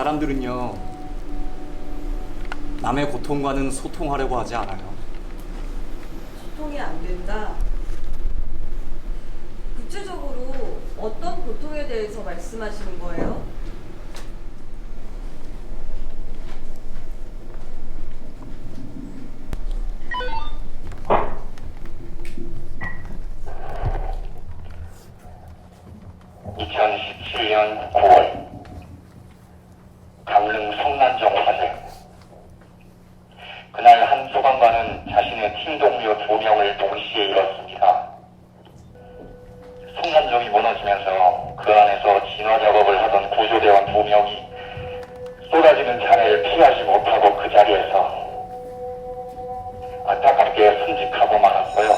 사람들은요, 남의 고통과는 소통하려고 하지 않아요. 소통이 안 된다. 구체적으로 어떤 고통에 대해서 말씀하시는 거예요? (2017년 9월) 강릉 성난정 화재. 그날 한 소방관은 자신의 팀 동료 2명을 동시에 잃었습니다. 성난정이 무너지면서 그 안에서 진화 작업을 하던 구조대원 2명이 쏟아지는 잔해를 피하지 못하고 그 자리에서 안타깝게 순직하고 말았어요.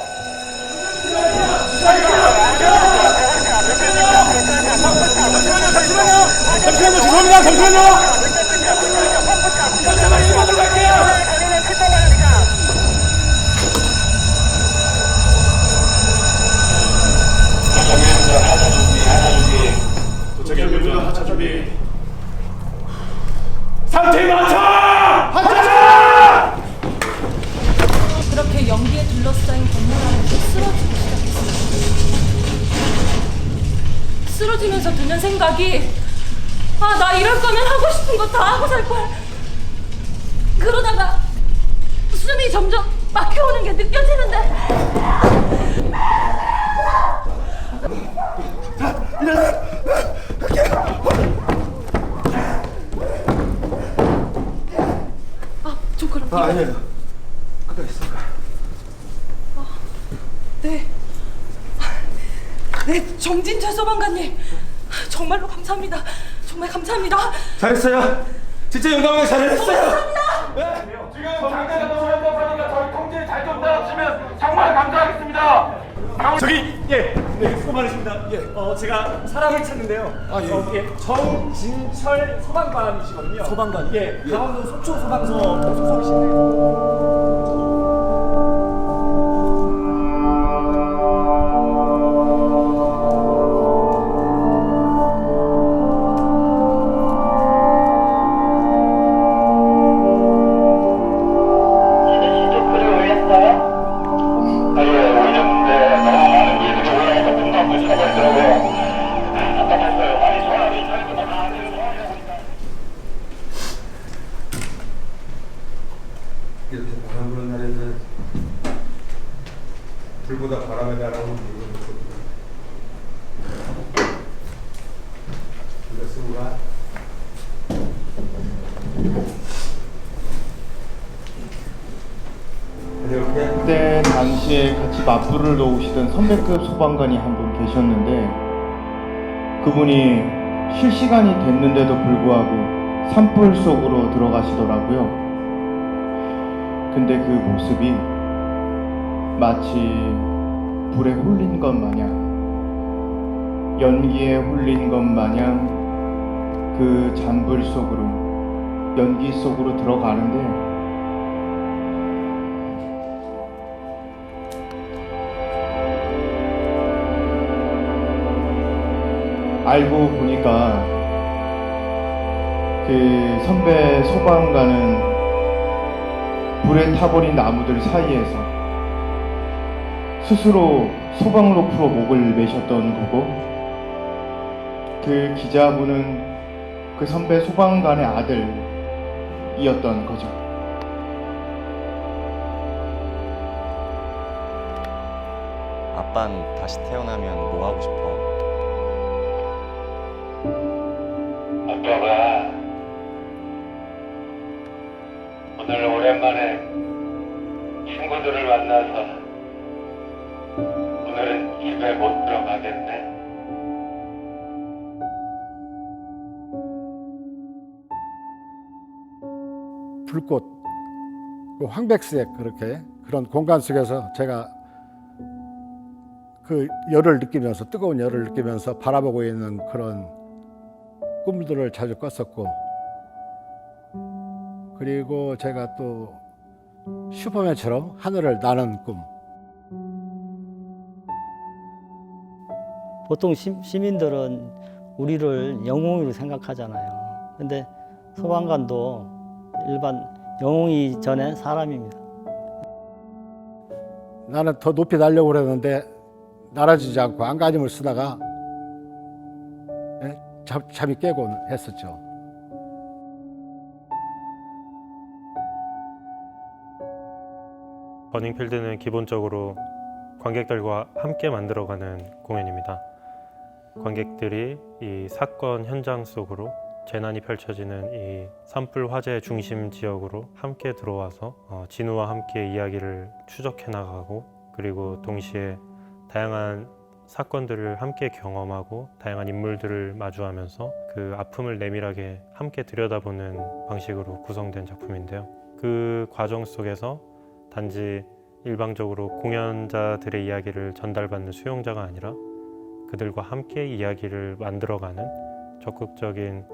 잠시만요, 죄송합니다. 잠시만요. 도착했습니다. 하차 준비. 상태 맞춰! 하차! 그렇게 연기에 둘러싸인 건물 안에서 쓰러지기 시작했습니다. 쓰러지면서 드는 생각이, 아, 나 이럴 거면 하고 싶은 거 다 하고 살 걸. 그러다가 숨이 점점 막혀오는 게 느껴지는데. 아, 저 그럼 이거. 아니에요. 가까이 있습니다. 네. 네, 정진철 소방관님. 정말로 감사합니다. 정말 감사합니다. 잘했어요. 진짜 영감하게 잘했어요. 감사합니다. 지금 장대가 너무 현장하니까 저희 통제 잘 좀 따라주시면 정말 감사하겠습니다. 저기 네, 수고 많으십니다. 제가 사람을 찾는데요. 정진철 소방관이시거든요. 소방관. 강원도 속초 소방서 소속이신데. 이렇게 바람 부는 날에는 불보다 바람에 날아오는 물건을 쏟고 그렇습니다. 그때 당시에 같이 맞불을 놓으시던 선배급 소방관이 한 분 계셨는데 그분이 쉴 시간이 됐는데도 불구하고 산불 속으로 들어가시더라고요. 근데 그 모습이 마치 불에 홀린 것 마냥, 연기에 홀린 것 마냥 그 잔불 속으로, 연기 속으로 들어가는데 알고 보니까 그 선배 소방관은 불에 타버린 나무들 사이에서 스스로 소방 로프로 목을 매셨던 거고, 그 기자분은 그 선배 소방관의 아들이었던 거죠. 아빤 다시 태어나면 뭐 하고 싶어? 아빠가 오늘 오랜만에 친구들을 만나서 오늘은 집에 못 들어가겠네. 불꽃, 그 황백색 그렇게 그런 공간 속에서 제가 그 열을 느끼면서, 뜨거운 열을 느끼면서 바라보고 있는 그런 꿈들을 자주 꿨었고, 그리고 제가 또 슈퍼맨처럼 하늘을 나는 꿈. 보통 시민들은 우리를 영웅으로 생각하잖아요. 근데 소방관도 일반 영웅이 전에 사람입니다. 나는 더 높이 날려고 그랬는데 날아지지 않고 안간힘을 쓰다가 잠이 깨곤 했었죠. 버닝필드는 기본적으로 관객들과 함께 만들어가는 공연입니다. 관객들이 이 사건 현장 속으로 재난이 펼쳐지는 이 산불 화재 중심 지역으로 함께 들어와서 진우와 함께 이야기를 추적해 나가고, 그리고 동시에 다양한 사건들을 함께 경험하고 다양한 인물들을 마주하면서 그 아픔을 내밀하게 함께 들여다보는 방식으로 구성된 작품인데요. 그 과정 속에서 단지 일방적으로 공연자들의 이야기를 전달받는 수용자가 아니라 그들과 함께 이야기를 만들어가는 적극적인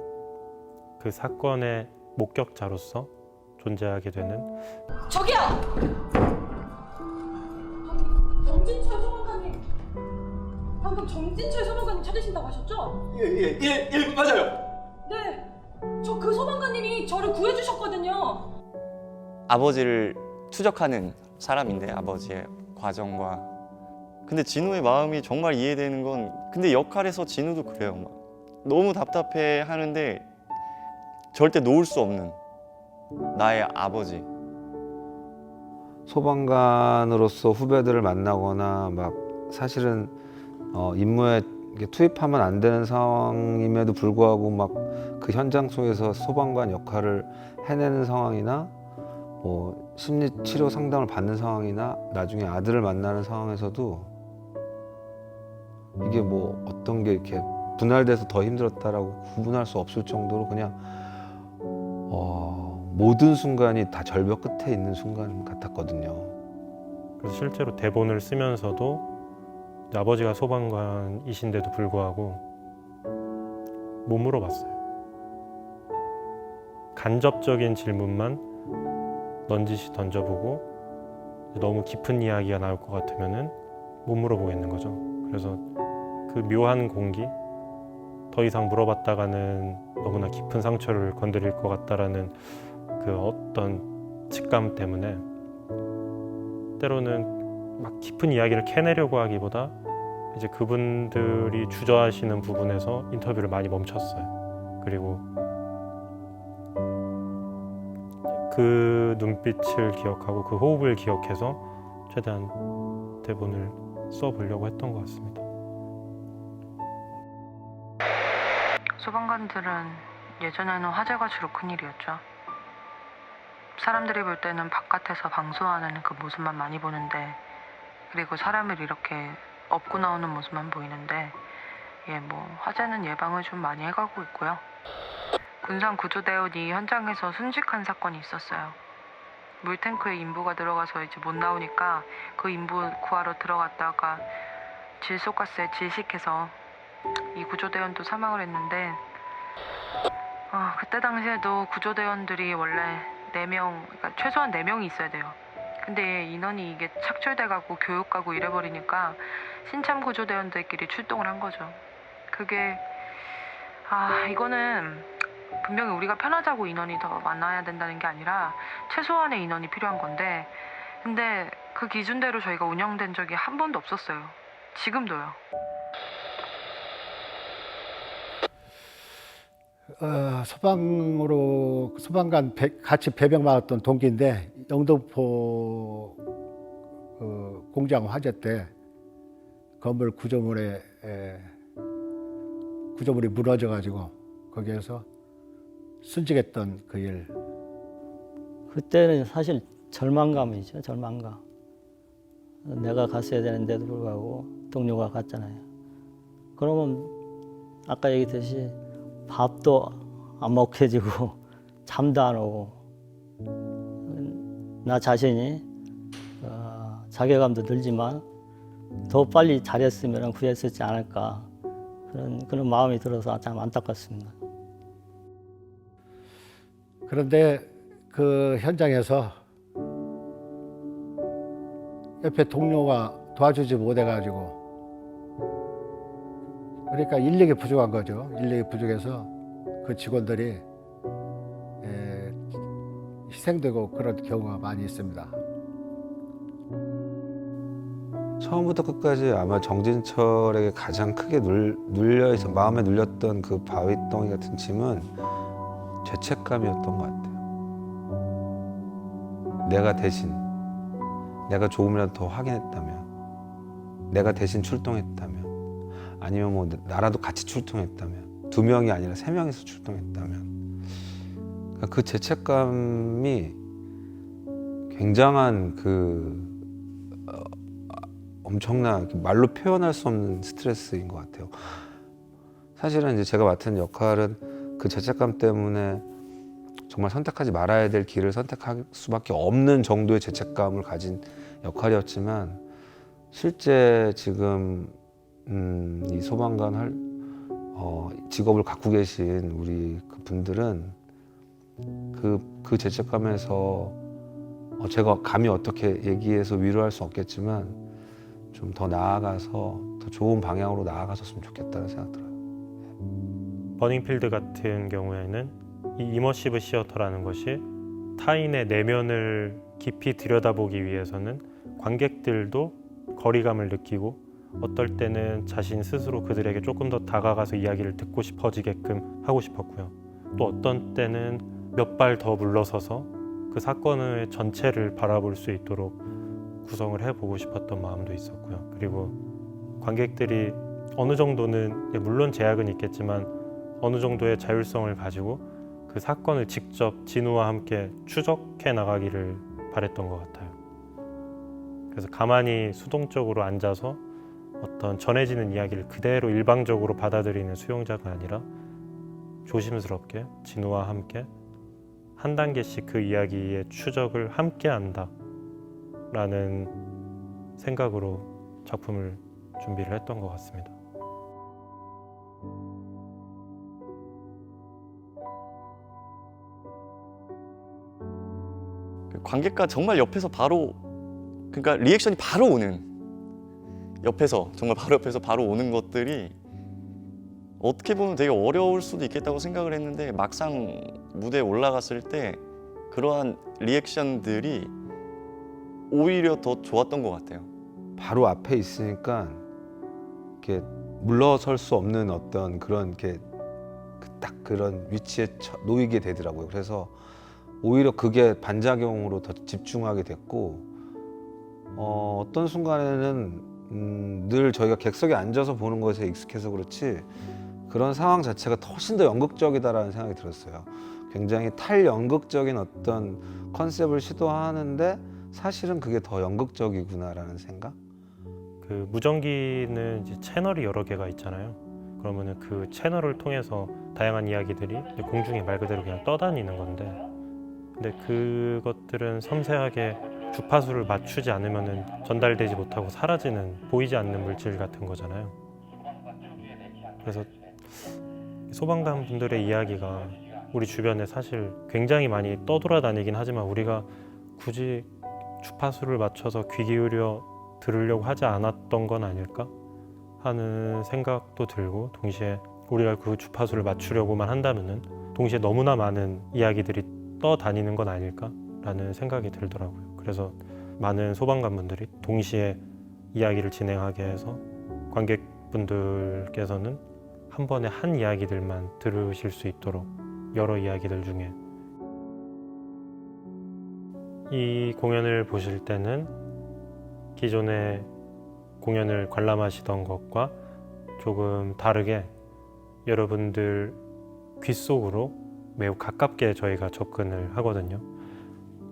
그 사건의 목격자로서 존재하게 되는. 저기요! 정진철 소방관님, 방금 정진철 소방관님 찾으신다고 하셨죠? 예, 맞아요. 네, 저 그 소방관님이 저를 구해주셨거든요. 아버지를 추적하는 사람인데 아버지의 과정과 근데 진우의 마음이 정말 이해되는 건 근데 역할에서 진우도 그래요. 막 너무 답답해 하는데 절대 놓을 수 없는 나의 아버지. 소방관으로서 후배들을 만나거나 막 사실은 임무에 투입하면 안 되는 상황임에도 불구하고 막 그 현장 속에서 소방관 역할을 해내는 상황이나 뭐 심리 치료 상담을 받는 상황이나 나중에 아들을 만나는 상황에서도 이게 뭐 어떤 게 이렇게 분할돼서 더 힘들었다라고 구분할 수 없을 정도로 그냥 모든 순간이 다 절벽 끝에 있는 순간 같았거든요. 그래서 실제로 대본을 쓰면서도 아버지가 소방관이신데도 불구하고 못 물어봤어요. 간접적인 질문만 넌지시 던져보고 너무 깊은 이야기가 나올 것 같으면은 못 물어보겠는 거죠. 그래서 그 묘한 공기, 더 이상 물어봤다가는 너무나 깊은 상처를 건드릴 것 같다라는 그 어떤 직감 때문에 때로는 막 깊은 이야기를 캐내려고 하기보다 이제 그분들이 주저하시는 부분에서 인터뷰를 많이 멈췄어요. 그리고 그 눈빛을 기억하고 그 호흡을 기억해서 최대한 대본을 써보려고 했던 것 같습니다. 소방관들은 예전에는 화재가 주로 큰일이었죠. 사람들이 볼 때는 바깥에서 방수하는 그 모습만 많이 보는데, 그리고 사람을 이렇게 업고 나오는 모습만 보이는데, 화재는 예방을 좀 많이 해가고 있고요. 군산 구조대원이 현장에서 순직한 사건이 있었어요. 물탱크에 인부가 들어가서 이제 못 나오니까 그 인부 구하러 들어갔다가 질소가스에 질식해서 이 구조대원도 사망을 했는데, 그때 당시에도 구조대원들이 원래 4명, 그러니까 최소한 4명이 있어야 돼요. 근데 인원이 이게 착출돼가고 교육가고 이래버리니까 신참 구조대원들끼리 출동을 한 거죠. 그게 이거는 분명히 우리가 편하자고 인원이 더 많아야 된다는 게 아니라 최소한의 인원이 필요한 건데, 근데 그 기준대로 저희가 운영된 적이 한 번도 없었어요. 지금도요. 소방관 같이 배병 맞았던 동기인데 영등포 공장 화재 때 건물 구조물이 무너져가지고 거기에서 순직했던 그 일. 그때는 사실 절망감이죠, 절망감. 내가 갔어야 되는데도 불구하고 동료가 갔잖아요. 그러면 아까 얘기했듯이 밥도 안 먹혀지고 잠도 안 오고 나 자신이 자괴감도 들지만 더 빨리 잘했으면 구했었지 않을까 그런 마음이 들어서 참 안타깝습니다. 그런데 그 현장에서 옆에 동료가 도와주지 못해가지고 그러니까 인력이 부족한 거죠. 인력이 부족해서 그 직원들이 희생되고 그런 경우가 많이 있습니다. 처음부터 끝까지 아마 정진철에게 가장 크게 눌려있어 마음에 눌렸던 그 바위덩이 같은 짐은 죄책감이었던 것 같아요. 내가 대신 내가 조금이라도 더 확인했다면, 내가 대신 출동했다면, 아니면 뭐 나라도 같이 출동했다면, 2명이 아니라 3명이서 출동했다면, 그러니까 그 죄책감이 굉장한 엄청난 말로 표현할 수 없는 스트레스인 것 같아요. 사실은 이제 제가 맡은 역할은 그 죄책감 때문에 정말 선택하지 말아야 될 길을 선택할 수밖에 없는 정도의 죄책감을 가진 역할이었지만, 실제 지금 이 소방관 직업을 갖고 계신 우리 그 분들은 그 죄책감에서 제가 감히 어떻게 얘기해서 위로할 수 없겠지만 좀 더 나아가서 더 좋은 방향으로 나아가셨으면 좋겠다는 생각 들어요. 버닝필드 같은 경우에는 이 이머시브 시어터라는 것이 타인의 내면을 깊이 들여다보기 위해서는 관객들도 거리감을 느끼고, 어떨 때는 자신 스스로 그들에게 조금 더 다가가서 이야기를 듣고 싶어지게끔 하고 싶었고요. 또 어떤 때는 몇 발 더 물러서서 그 사건의 전체를 바라볼 수 있도록 구성을 해보고 싶었던 마음도 있었고요. 그리고 관객들이 어느 정도는, 물론 제약은 있겠지만 어느 정도의 자율성을 가지고 그 사건을 직접 진우와 함께 추적해 나가기를 바랬던 것 같아요. 그래서 가만히 수동적으로 앉아서 어떤 전해지는 이야기를 그대로 일방적으로 받아들이는 수용자가 아니라 조심스럽게 진우와 함께 한 단계씩 그 이야기의 추적을 함께 한다 라는 생각으로 작품을 준비를 했던 것 같습니다. 관객과 정말 옆에서 바로, 그러니까 리액션이 바로 오는, 옆에서 정말 바로 옆에서 바로 오는 것들이 어떻게 보면 되게 어려울 수도 있겠다고 생각을 했는데, 막상 무대에 올라갔을 때 그러한 리액션들이 오히려 더 좋았던 것 같아요. 바로 앞에 있으니까 이렇게 물러설 수 없는 어떤 그런 딱 그런 위치에 놓이게 되더라고요. 그래서 오히려 그게 반작용으로 더 집중하게 됐고, 어떤 순간에는 늘 저희가 객석에 앉아서 보는 것에 익숙해서 그렇지 그런 상황 자체가 훨씬 더 연극적이다라는 생각이 들었어요. 굉장히 탈연극적인 어떤 컨셉을 시도하는데 사실은 그게 더 연극적이구나라는 생각? 그 무전기는 이제 채널이 여러 개가 있잖아요. 그러면은 그 채널을 통해서 다양한 이야기들이 공중에 말 그대로 그냥 떠다니는 건데, 근데 그것들은 섬세하게 주파수를 맞추지 않으면은 전달되지 못하고 사라지는, 보이지 않는 물질 같은 거잖아요. 그래서 소방관 분들의 이야기가 우리 주변에 사실 굉장히 많이 떠돌아다니긴 하지만 우리가 굳이 주파수를 맞춰서 귀 기울여 들으려고 하지 않았던 건 아닐까 하는 생각도 들고, 동시에 우리가 그 주파수를 맞추려고만 한다면은 동시에 너무나 많은 이야기들이 떠다니는 건 아닐까라는 생각이 들더라고요. 그래서 많은 소방관분들이 동시에 이야기를 진행하게 해서 관객분들께서는 한 번에 한 이야기들만 들으실 수 있도록 여러 이야기들 중에 이 공연을 보실 때는 기존의 공연을 관람하시던 것과 조금 다르게 여러분들 귀 속으로 매우 가깝게 저희가 접근을 하거든요.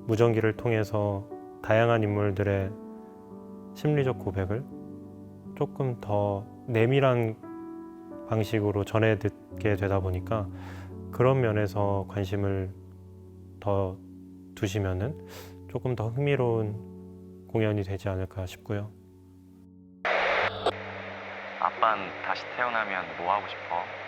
무전기를 통해서 다양한 인물들의 심리적 고백을 조금 더 내밀한 방식으로 전해 듣게 되다 보니까 그런 면에서 관심을 더 두시면은 조금 더 흥미로운 공연이 되지 않을까 싶고요. 아빠는 다시 태어나면 뭐 하고 싶어?